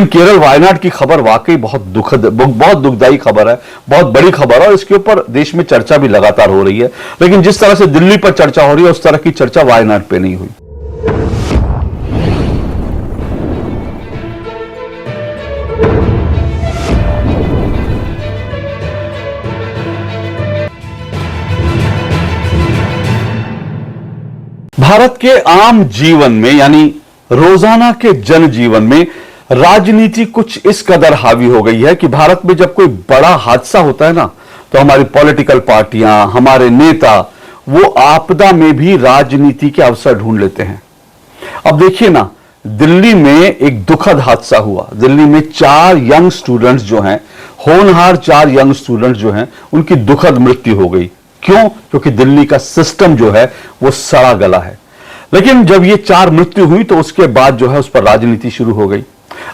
लेकिन केरल वायनाड की खबर वाकई बहुत दुखद, बहुत दुखदाई खबर है, बहुत बड़ी खबर है और इसके ऊपर देश में चर्चा भी लगातार हो रही है। लेकिन जिस तरह से दिल्ली पर चर्चा हो रही है उस तरह की चर्चा वायनाड पे नहीं हुई। भारत के आम जीवन में यानी रोजाना के जनजीवन में राजनीति कुछ इस कदर हावी हो गई है कि भारत में जब कोई बड़ा हादसा होता है ना, तो हमारी पॉलिटिकल पार्टियां, हमारे नेता वो आपदा में भी राजनीति के अवसर ढूंढ लेते हैं। अब देखिए ना, दिल्ली में एक दुखद हादसा हुआ। दिल्ली में 4 यंग स्टूडेंट्स जो हैं, होनहार 4 यंग स्टूडेंट्स जो हैं, उनकी दुखद मृत्यु हो गई। क्यों? क्योंकि दिल्ली का सिस्टम जो है वो सड़ा गला है। लेकिन जब ये 4 मृत्यु हुई तो उसके बाद जो है उस पर राजनीति शुरू हो गई।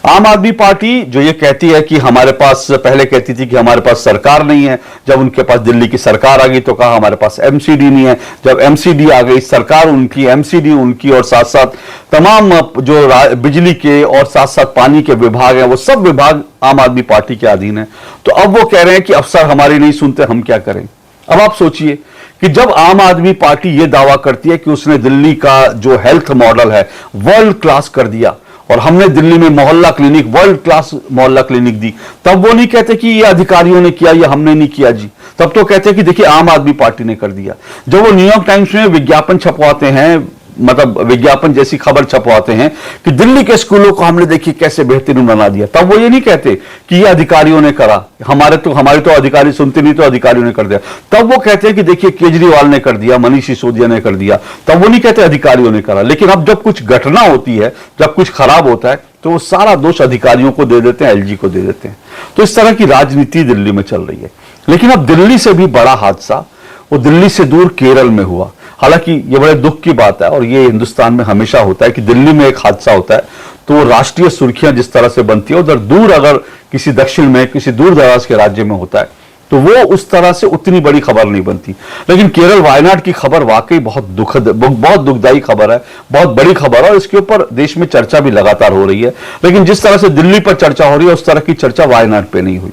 आम आदमी पार्टी जो ये कहती है कि हमारे पास, पहले कहती थी कि हमारे पास सरकार नहीं है, जब उनके पास दिल्ली की सरकार आ गई तो कहा हमारे पास एमसीडी नहीं है, जब एमसीडी आ गई, सरकार उनकी, एमसीडी उनकी, और साथ साथ तमाम जो बिजली के और साथ साथ पानी के विभाग हैं वो सब विभाग आम आदमी पार्टी के अधीन है। तो अब वो कह रहे हैं कि अफसर हमारी नहीं सुनते, हम क्या करें। अब आप सोचिए कि जब आम आदमी पार्टी यह दावा करती है कि उसने दिल्ली का जो हेल्थ मॉडल है वर्ल्ड क्लास कर दिया और हमने दिल्ली में मोहल्ला क्लिनिक, वर्ल्ड क्लास मोहल्ला क्लिनिक दी, तब वो नहीं कहते कि ये अधिकारियों ने किया, ये हमने नहीं किया जी। तब तो कहते हैं कि देखिए आम आदमी पार्टी ने कर दिया। जब वो न्यूयॉर्क टाइम्स में विज्ञापन छपवाते हैं, मतलब विज्ञापन जैसी खबर छपवाते हैं कि दिल्ली के स्कूलों को हमने देखिए कैसे बेहतरीन बना दिया, तब वो ये नहीं कहते कि ये अधिकारियों ने करा, हमारे तो अधिकारी सुनते नहीं, तो अधिकारियों ने कर दिया। तब वो कहते हैं कि देखिए केजरीवाल ने कर दिया, मनीष सिसोदिया ने कर दिया, तब वो नहीं कहते अधिकारियों ने करा। लेकिन अब जब कुछ घटना होती है, जब कुछ खराब होता है, तो वो सारा दोष अधिकारियों को दे देते हैं, एलजी को दे देते हैं। तो इस तरह की राजनीति दिल्ली में चल रही है। लेकिन अब दिल्ली से भी बड़ा हादसा वो दिल्ली से दूर केरल में हुआ। हालांकि ये बड़े दुख की बात है और ये हिंदुस्तान में हमेशा होता है कि दिल्ली में एक हादसा होता है तो राष्ट्रीय सुर्खियां जिस तरह से बनती है, उधर दूर अगर किसी दक्षिण में, किसी दूर दराज के राज्य में होता है तो वो उस तरह से उतनी बड़ी खबर नहीं बनती। लेकिन केरल वायनाड की खबर वाकई बहुत दुखद, बहुत दुखदाई खबर है, बहुत बड़ी खबर है और इसके ऊपर देश में चर्चा भी लगातार हो रही है। लेकिन जिस तरह से दिल्ली पर चर्चा हो रही है उस तरह की चर्चा वायनाड पे नहीं हुई।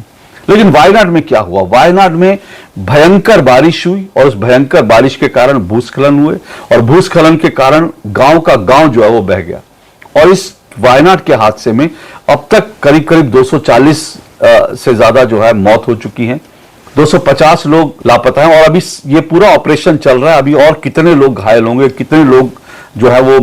लेकिन वायनाड में क्या हुआ? वायनाड में भयंकर बारिश हुई और उस भयंकर बारिश के कारण भूस्खलन हुए और भूस्खलन के कारण गांव का गांव जो है वो बह गया। और इस वायनाड के हादसे में अब तक करीब करीब 240 से ज्यादा जो है मौत हो चुकी है, 250 लोग लापता हैं और अभी ये पूरा ऑपरेशन चल रहा है। अभी और कितने लोग घायल होंगे, कितने लोग जो है वो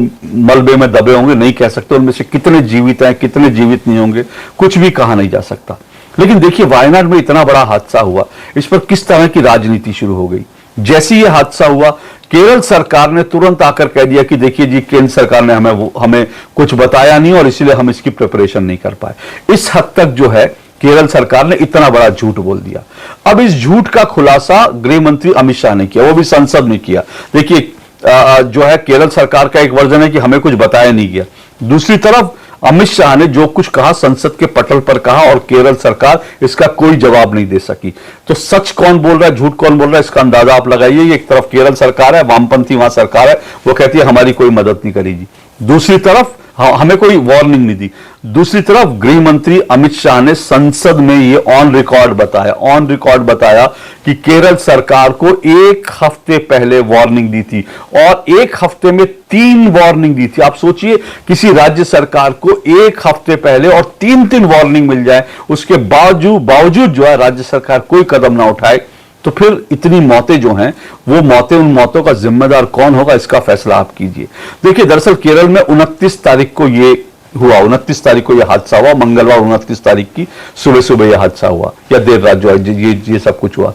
मलबे में दबे होंगे, नहीं कह सकते। उनमें से कितने जीवित हैं, कितने जीवित नहीं होंगे, कुछ भी कहा नहीं जा सकता। लेकिन देखिए वायनाड में इतना बड़ा हादसा हुआ, इस पर किस तरह की राजनीति शुरू हो गई। जैसे ये हादसा हुआ, केरल सरकार ने तुरंत आकर कह दिया कि देखिए जी, केंद्र सरकार ने हमें कुछ बताया नहीं और इसीलिए हम इसकी प्रिपरेशन नहीं कर पाए। इस हद तक जो है केरल सरकार ने इतना बड़ा झूठ बोल दिया। अब इस झूठ का खुलासा गृह मंत्री अमित शाह ने किया, वो भी संसद में किया। देखिए जो है केरल सरकार का एक वर्जन है कि हमें कुछ बताया नहीं गया, दूसरी तरफ अमित शाह ने जो कुछ कहा संसद के पटल पर कहा और केरल सरकार इसका कोई जवाब नहीं दे सकी। तो सच कौन बोल रहा है, झूठ कौन बोल रहा है, इसका अंदाजा आप लगाइए। एक तरफ केरल सरकार है, वामपंथी वहां सरकार है, वो कहती है हमारी कोई मदद नहीं करेगी, दूसरी तरफ हमें कोई वार्निंग नहीं दी। दूसरी तरफ गृह मंत्री अमित शाह ने संसद में ये ऑन रिकॉर्ड बताया कि केरल सरकार को 1 हफ्ते पहले वार्निंग दी थी और 1 हफ्ते में 3 वार्निंग दी थी। आप सोचिए किसी राज्य सरकार को 1 हफ्ते पहले और 3 वार्निंग मिल जाए, उसके बावजूद जो है राज्य सरकार कोई कदम ना उठाए, तो फिर इतनी मौतें जो हैं वो मौतें, उन मौतों का जिम्मेदार कौन होगा, इसका फैसला आप कीजिए। देखिए दरअसल केरल में 29 तारीख को ये हुआ, 29 तारीख को यह हादसा हुआ, मंगलवार 29 तारीख की सुबह यह हादसा हुआ या देर रात जो है ये सब कुछ हुआ।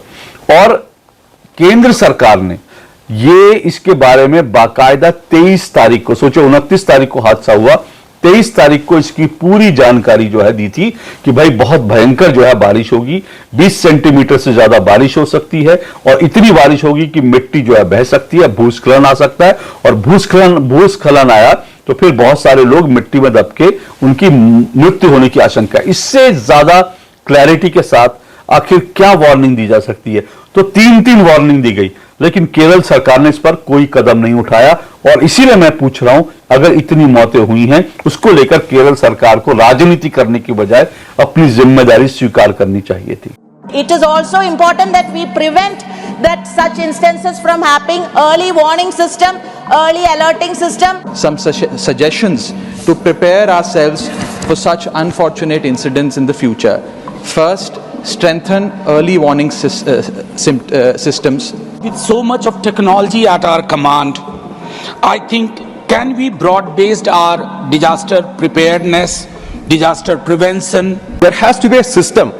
और केंद्र सरकार ने ये इसके बारे में बाकायदा 23 तारीख को, सोचो 29 तारीख को हादसा हुआ, 23 तारीख को इसकी पूरी जानकारी जो है दी थी कि भाई बहुत भयंकर जो है बारिश होगी, 20 सेंटीमीटर से ज्यादा बारिश हो सकती है और इतनी बारिश होगी कि मिट्टी जो है बह सकती है, भूस्खलन आ सकता है और भूस्खलन आया तो फिर बहुत सारे लोग मिट्टी में दब के उनकी मृत्यु होने की आशंका है। इससे ज्यादा क्लैरिटी के साथ आखिर क्या वार्निंग दी जा सकती है? तो 3 वार्निंग दी गई। लेकिन केरल सरकार ने इस पर कोई कदम नहीं उठाया। और इसीलिए मैं पूछ रहा हूं, अगर इतनी मौतें हुई हैं, उसको लेकर केरल सरकार को राजनीति करने की बजाय अपनी जिम्मेदारी स्वीकार करनी चाहिए थी। It is also important that we prevent that such instances from happening. Early warning system, early alerting system. Some suggestions to prepare ourselves for such unfortunate incidents in the future. First, strengthen early warning systems. With so much of technology at our command, I think can we broad-based our disaster preparedness, disaster prevention. There has to be a system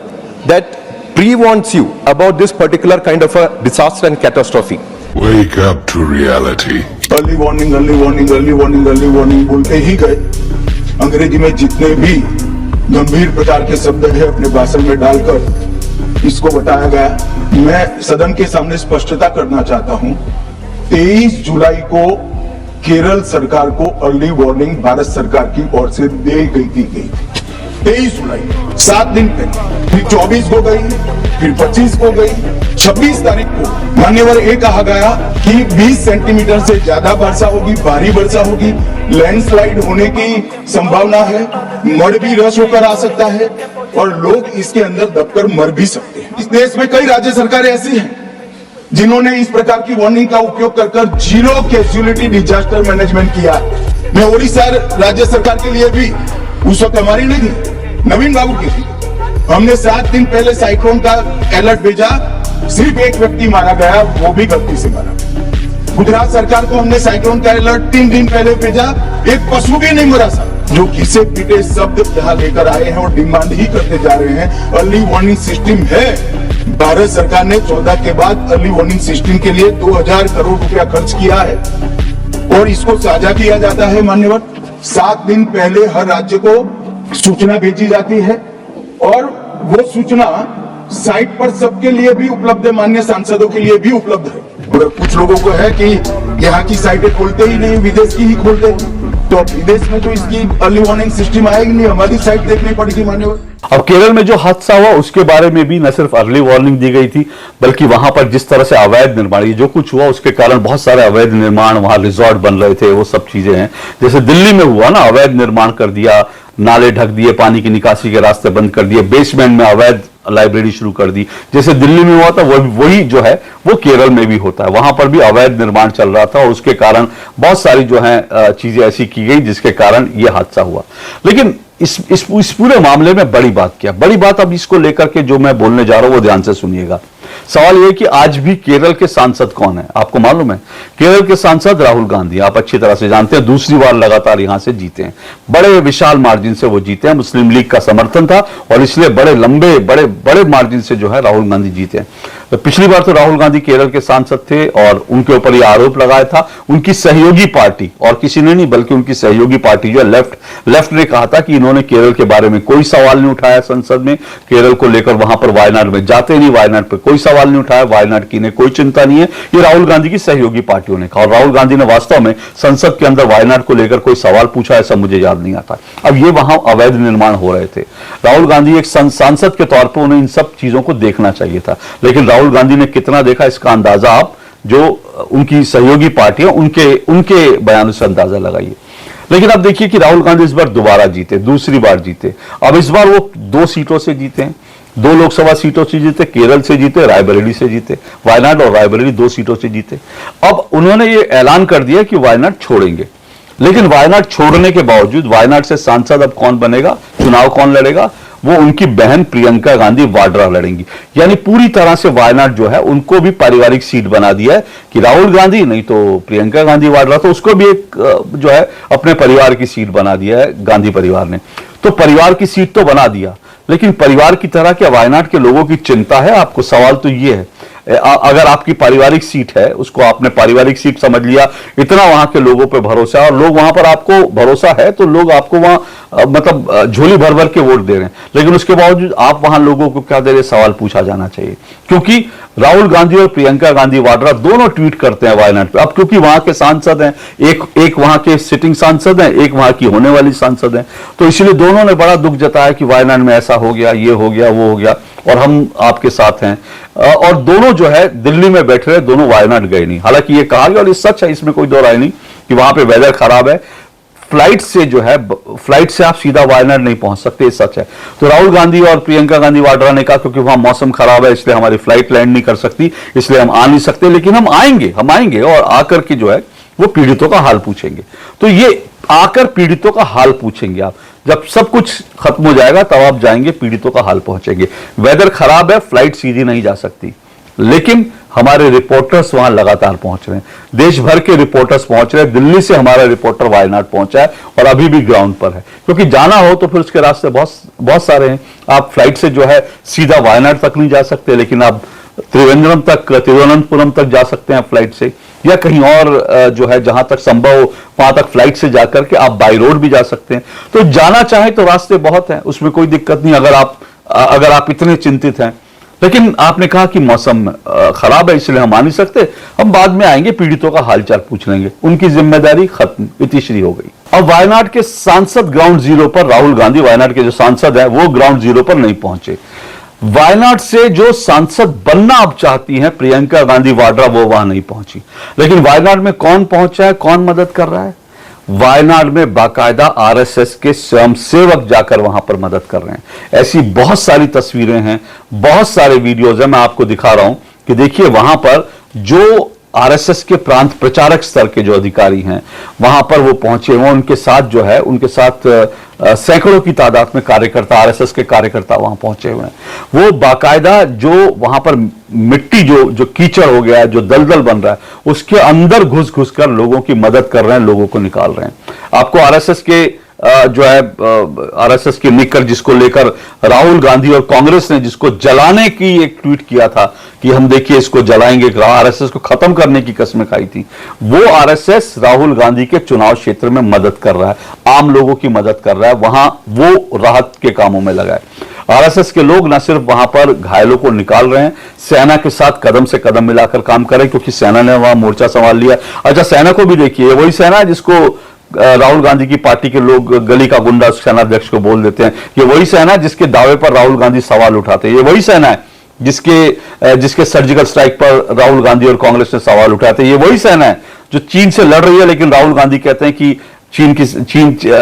that pre-warns you about this particular kind of a disaster and catastrophe. Wake up to reality. Early warning early warning early warning early warning बोलते ही गए। अंग्रेजी में जितने भी गंभीर प्रकार के शब्द है अपने भाषण में डालकर इसको बताया गया। मैं सदन के सामने स्पष्टता करना चाहता हूं, 23 जुलाई को केरल सरकार को अर्ली वार्निंग भारत सरकार की ओर से दी गई थी। 23 जुलाई, 7 दिन पहले, फिर 24 को गई, फिर 25 को गई, 26 तारीख को मान्यवर ये कहा गया कि 20 सेंटीमीटर से ज्यादा वर्षा होगी, भारी वर्षा होगी, लैंडस्लाइड होने की संभावना है, मड भी रस होकर आ सकता है और लोग इसके अंदर दबकर मर भी सकते हैं। इस देश में कई राज्य सरकारें ऐसी हैं जिन्होंने इस प्रकार की वार्निंग का उपयोग कर जीरो कैजुअलिटी डिजास्टर मैनेजमेंट किया। मैं उड़ीसा राज्य सरकार के लिए भी, उस वक्त हमारी नहीं थी, नवीन बाबू की थी, हमने 7 दिन पहले साइक्लोन का अलर्ट भेजा, सिर्फ एक व्यक्ति मारा गया, वो भी गलती से मारा गया। गुजरात सरकार को हमने साइक्लोन का अलर्ट 3 दिन पहले भेजा, एक पशु भी नहीं मरा था। जो घिसे पीटे शब्द यहाँ लेकर आए हैं और डिमांड ही करते जा रहे हैं। अर्ली वार्निंग सिस्टम है, भारत सरकार ने 14 के बाद अर्ली वार्निंग सिस्टम के लिए 2000 करोड़ रुपया खर्च किया है और इसको साझा किया जाता है। मान्यवर, 7 दिन पहले हर राज्य को सूचना भेजी जाती है और वो सूचना साइट पर सबके लिए भी उपलब्ध है, माननीय सांसदों के लिए भी उपलब्ध है। और कुछ लोगों को है कि यहाँ की साइटें खोलते ही नहीं, विदेश की ही खोलते हैं, तो विदेश में तो इसकी अर्ली वार्निंग सिस्टम आएगी नहीं, हमारी साइट देखनी पड़ेगी। मान्यवर, अब केरल में जो हादसा हुआ उसके बारे में भी न सिर्फ अर्ली वार्निंग दी गई थी, बल्कि वहां पर जिस तरह से अवैध निर्माण, ये जो कुछ हुआ उसके कारण बहुत सारे अवैध निर्माण, वहां रिजॉर्ट बन रहे थे, वो सब चीजें हैं। जैसे दिल्ली में हुआ ना, अवैध निर्माण कर दिया, नाले ढक दिए, पानी की निकासी के रास्ते बंद कर दिए, बेसमेंट में अवैध लाइब्रेरी शुरू कर दी। जैसे दिल्ली में हुआ था वही जो है वो केरल में भी होता है। वहां पर भी अवैध निर्माण चल रहा था और उसके कारण बहुत सारी जो है चीजें ऐसी की गई जिसके कारण यह हादसा हुआ। लेकिन इस पूरे मामले में बड़ी बात क्या, बड़ी बात अब इसको लेकर के जो मैं बोलने जा रहा हूं वो ध्यान से सुनिएगा। सवाल यह कि आज भी केरल के सांसद कौन है, आपको मालूम है? केरल के सांसद राहुल गांधी, आप अच्छी तरह से जानते हैं, दूसरी बार लगातार यहां से जीते हैं, बड़े विशाल मार्जिन से वो जीते हैं। मुस्लिम लीग का समर्थन था और इसलिए बड़े लंबे बड़े मार्जिन से जो है राहुल गांधी जीते हैं। तो पिछली बार तो राहुल गांधी केरल के सांसद थे और उनके ऊपर यह आरोप लगाया था, उनकी सहयोगी पार्टी, और किसी ने नहीं बल्कि उनकी सहयोगी पार्टी जो है लेफ्ट ने कहा था कि इन्होंने केरल के बारे में कोई सवाल नहीं उठाया संसद में, केरल को लेकर वहां पर वायनाड में जाते नहीं, वायनाड पर कोई सवाल नहीं उठाया, वायनाड की ने कोई चिंता नहीं है, ये राहुल गांधी की सहयोगी पार्टियों ने कहा। और राहुल गांधी ने वास्तव में संसद के अंदर वायनाड को लेकर कोई सवाल पूछा ऐसा मुझे याद नहीं आता। अब ये वहां अवैध निर्माण हो रहे थे, राहुल गांधी एक सांसद के तौर पर उन्हें इन सब चीजों को देखना चाहिए था, लेकिन राहुल गांधी ने कितना देखा इसका अंदाजा आप जो उनकी सहयोगी पार्टी है उनके बयानों से अंदाजा लगाइए। लेकिन अब देखिए कि राहुल गांधी इस बार दोबारा जीते, दूसरी बार जीते। अब इस बार वो 2 सीटों से जीते हैं, 2 लोकसभा सीटों से जीते, केरल से जीते, रायबरेली से जीते, वायनाड और रायबरेली 2 सीटों से जीते। अब उन्होंने ये ऐलान कर दिया कि वायनाड छोड़ेंगे, लेकिन वायनाड छोड़ने के बावजूद वायनाड से सांसद अब कौन बनेगा, चुनाव कौन लड़ेगा, वो उनकी बहन प्रियंका गांधी वाड्रा लड़ेंगी। यानी पूरी तरह से वायनाड जो है उनको भी पारिवारिक सीट बना दिया है कि राहुल गांधी नहीं तो प्रियंका गांधी वाड्रा, तो उसको भी एक जो है अपने परिवार की सीट बना दिया है गांधी परिवार ने। तो परिवार की सीट तो बना दिया, लेकिन परिवार की तरह क्या वायनाड के लोगों की चिंता है आपको? सवाल तो ये है, अगर आपकी पारिवारिक सीट है, उसको आपने पारिवारिक सीट समझ लिया, इतना वहां के लोगों पे भरोसा है और लोग वहां पर आपको भरोसा है तो लोग आपको वहां मतलब झोली भर भर के वोट दे रहे हैं, लेकिन उसके बावजूद आप वहां लोगों को क्या दे रहे, सवाल पूछा जाना चाहिए। क्योंकि राहुल गांधी और प्रियंका गांधी वाड्रा दोनों ट्वीट करते हैं वायनाड पे। अब क्योंकि वहां के सांसद हैं, एक वहां के सिटिंग सांसद हैं, एक वहां की होने वाली सांसद हैं, तो इसलिए दोनों ने बड़ा दुख जताया कि वायनाड में ऐसा हो गया, ये हो गया, वो हो गया। और हम आपके साथ हैं। और दोनों जो है दिल्ली में बैठे रहे, दोनों वायनाड गए नहीं। हालांकि ये कहा गया और ये सच है, इसमें कोई दो राय नहीं कि वहां पे वेदर खराब है, फ्लाइट से जो है, फ्लाइट से आप सीधा वायनाड नहीं पहुंच सकते, ये सच है। तो राहुल गांधी और प्रियंका गांधी वाड्रा ने कहा क्योंकि वहां मौसम खराब है इसलिए हमारी फ्लाइट लैंड नहीं कर सकती, इसलिए हम आ नहीं सकते, लेकिन हम आएंगे और आकर के जो है वो पीड़ितों का हाल पूछेंगे। तो ये आकर पीड़ितों का हाल पूछेंगे आप, जब सब कुछ खत्म हो जाएगा तब आप जाएंगे, पीड़ितों का हाल पहुंचेंगे। वेदर खराब है, फ्लाइट सीधी नहीं जा सकती, लेकिन हमारे रिपोर्टर्स वहां लगातार पहुंच रहे हैं, देश भर के रिपोर्टर्स पहुंच रहे हैं। दिल्ली से हमारा रिपोर्टर वायनाड पहुंचा है और अभी भी ग्राउंड पर है, क्योंकि जाना हो तो फिर उसके रास्ते बहुत सारे हैं। आप फ्लाइट से जो है सीधा वायनाड तक नहीं जा सकते, लेकिन आप त्रिवेंद्रम तक, तिरुवनंतपुरम तक जा सकते हैं फ्लाइट से, या कहीं और जो है जहां तक संभव हो वहां तक फ्लाइट से जाकर के आप बाई रोड भी जा सकते हैं। तो जाना चाहे तो रास्ते बहुत हैं, उसमें कोई दिक्कत नहीं अगर आप इतने चिंतित हैं। लेकिन आपने कहा कि मौसम खराब है इसलिए हम आ नहीं सकते, हम बाद में आएंगे, पीड़ितों का हालचाल पूछ लेंगे, उनकी जिम्मेदारी खत्म, इतिश्री हो गई। अब वायनाड के सांसद ग्राउंड जीरो पर, राहुल गांधी वायनाड के जो सांसद है वो ग्राउंड जीरो पर नहीं पहुंचे। वायनाड से जो सांसद बनना अब चाहती हैं प्रियंका गांधी वाड्रा, वो वहां नहीं पहुंची। लेकिन वायनाड में कौन पहुंचा है, कौन मदद कर रहा है? वायनाड में बाकायदा आरएसएस के स्वयंसेवक जाकर वहां पर मदद कर रहे हैं। ऐसी बहुत सारी तस्वीरें हैं, बहुत सारे वीडियोज हैं, मैं आपको दिखा रहा हूं कि देखिए वहां पर जो आरएसएस के प्रांत प्रचारक स्तर के जो अधिकारी हैं वहां पर वो पहुंचे, वो उनके साथ जो है, उनके साथ सैकड़ों की तादाद में कार्यकर्ता, आरएसएस के कार्यकर्ता वहां पहुंचे हुए हैं। वो बाकायदा जो वहां पर मिट्टी जो कीचड़ हो गया है, जो दलदल बन रहा है, उसके अंदर घुस कर लोगों की मदद कर रहे हैं, लोगों को निकाल रहे हैं। आपको आरएसएस के जो है आरएसएस की निकर जिसको लेकर राहुल गांधी और कांग्रेस ने जिसको जलाने की एक ट्वीट किया था कि हम देखिए इसको जलाएंगे, आरएसएस को खत्म करने की कसमें खाई थी, वो आरएसएस राहुल गांधी के चुनाव क्षेत्र में मदद कर रहा है, आम लोगों की मदद कर रहा है, वहां वो राहत के कामों में लगा है। आरएसएस के लोग न सिर्फ वहां पर घायलों को निकाल रहे हैं, सेना के साथ कदम से कदम मिलाकर काम कर रहे हैं, क्योंकि सेना ने वहां मोर्चा संभाल लिया। अच्छा, सेना को भी देखिए, वही सेना है जिसको राहुल गांधी की पार्टी के लोग गली का गुंडा सेनाध्यक्ष को बोल देते हैं। ये वही सेना है जिसके दावे पर राहुल गांधी सवाल उठाते हैं। ये वही सेना है जिसके सर्जिकल स्ट्राइक पर राहुल गांधी और कांग्रेस ने सवाल उठाते हैं। ये वही सेना है जो चीन से लड़ रही है, लेकिन राहुल गांधी कहते हैं कि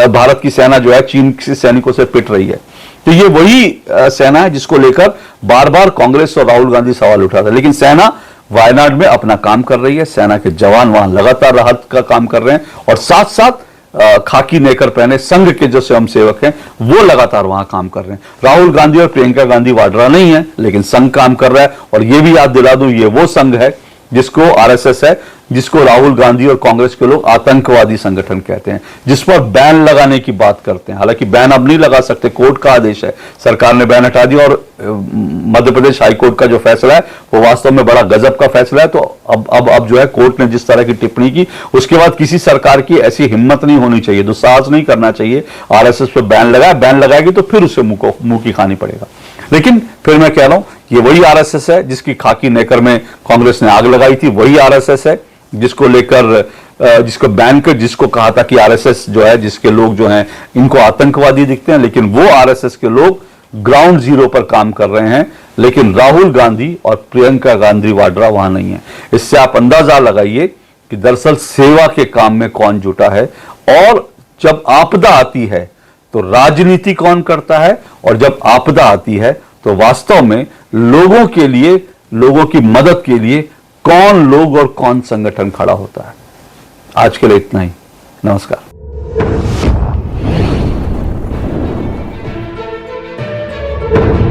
भारत की सेना जो है चीन के सैनिकों से पिट रही है। तो ये वही सेना है जिसको लेकर बार बार कांग्रेस और राहुल गांधी सवाल उठाते हैं। लेकिन सेना वायनाड में अपना काम कर रही है, सेना के जवान वहां लगातार राहत का काम कर रहे हैं, और साथ साथ खाकी नेकर पहने संघ के जो स्वयंसेवक हैं वो लगातार वहां काम कर रहे हैं। राहुल गांधी और प्रियंका गांधी वाड्रा नहीं है, लेकिन संघ काम कर रहा है। और ये भी याद दिला दूं, ये वो संघ है जिसको आरएसएस है, जिसको राहुल गांधी और कांग्रेस के लोग आतंकवादी संगठन कहते हैं, जिस पर बैन लगाने की बात करते हैं। हालांकि बैन अब नहीं लगा सकते, कोर्ट का आदेश है, सरकार ने बैन हटा दिया, और मध्य प्रदेश हाईकोर्ट का जो फैसला है वो वास्तव में बड़ा गजब का फैसला है। तो अब जो है कोर्ट ने जिस तरह की टिप्पणी की, उसके बाद किसी सरकार की ऐसी हिम्मत नहीं होनी चाहिए, दुस्साहस नहीं करना चाहिए, आरएसएस पे बैन लगाएगी तो फिर उसे मुंह की खानी पड़ेगा। लेकिन फिर मैं कह रहा हूं, ये वही आरएसएस है जिसकी खाकी नेकर में कांग्रेस ने आग लगाई थी, वही आरएसएस है जिसको लेकर जिसको बैन कर, जिसको कहा था कि आरएसएस जो है, जिसके लोग जो हैं इनको आतंकवादी दिखते हैं, लेकिन वो आरएसएस के लोग ग्राउंड जीरो पर काम कर रहे हैं। लेकिन राहुल गांधी और प्रियंका गांधी वाड्रा वहां नहीं है। इससे आप अंदाजा लगाइए कि दरअसल सेवा के काम में कौन जुटा है, और जब आपदा आती है तो राजनीति कौन करता है, और जब आपदा आती है तो वास्तव में लोगों के लिए, लोगों की मदद के लिए कौन लोग और कौन संगठन खड़ा होता है। आज के लिए इतना ही, नमस्कार। you